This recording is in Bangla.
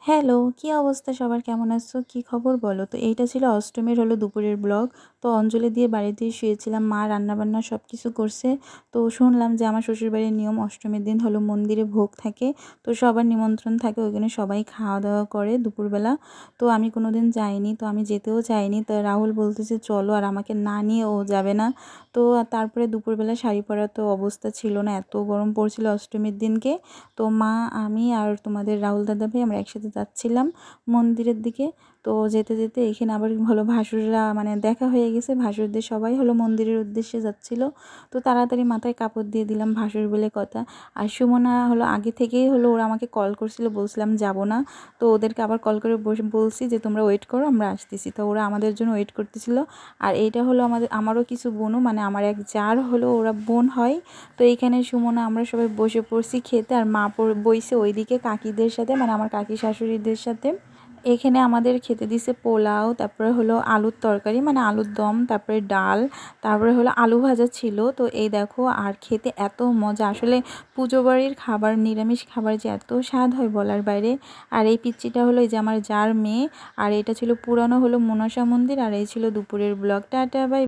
হ্যালো, কি অবস্থা সবার? কেমন আছো? কি খবর বলো? তো এইটা ছিল অষ্টমীর দুপুরের ব্লগ। তো অঞ্জলি দিয়ে বাড়িতেই শুয়েছিলাম। মা রান্নাবান্না সব কিছু করছে। তো শুনলাম যে আমার শ্বশুরবাড়ির নিয়ম অষ্টমীর দিন মন্দিরে ভোগ থাকে। তো সবার নিমন্ত্রণ থাকে, ওইখানে সবাই খাওয়া-দাওয়া করে দুপুরবেলা। তো আমি কোনোদিন যাইনি, তো আমি যেতেও চাইনি। তো রাহুল বলতেছে চলো, আর আমাকে না নিয়ে ও যাবে না। তো তারপরে দুপুরবেলা শাড়ি পরার তো অবস্থা ছিল না, এত গরম পড়ছিল অষ্টমীর দিনকে। তো মা, আমি আর তোমাদের রাহুল দাদাভাই আমরা একসাথে যাচ্ছিলাম মন্দিরের দিকে। তো যেতে যেতে এখানে আবার ভাসুররা দেখা হয়ে গেছে, ভাসুরদের সবাই মন্দিরের উদ্দেশ্যে যাচ্ছিল। তো তাড়াতাড়ি মাথায় কাপড় দিয়ে দিলাম, ভাসুর বলে কথা। আর সুমনা আগে থেকেই ওরা আমাকে কল করছিল, বলছিলাম যাব না। তো ওদেরকে আবার কল করে বলছি যে তোমরা ওয়েট করো, আমরা আসতেছি। তো ওরা আমাদের জন্য ওয়েট করতেছিল। আর এইটা আমারও কিছু বোনও, আমার এক জার ওরা বোন হয়। তো এইখানে সুমনা আমরা সবাই বসে পড়ছি খেতে, আর মা বইছে ওইদিকে কাকিদের সাথে, আমার কাকি শাশুড়িদের সাথে। এখানে আমাদের খেতে দিছে পোলাও, তারপরে আলুর তরকারি আলুর দম, তারপরে ডাল, তারপরে আলু ভাজা ছিল। তো এই দেখো, আর খেতে এত মজা আসলে। পুজো বাড়ির খাবার, নিরামিষ খাবার যে এত স্বাদ হয় বলার বাইরে। আর এই পিচ্চিটা এই যে আমার যার মেয়ে। আর এটা ছিল পুরানো মনসা মন্দির। আর এই ছিল দুপুরের ব্লগ। Tata, by.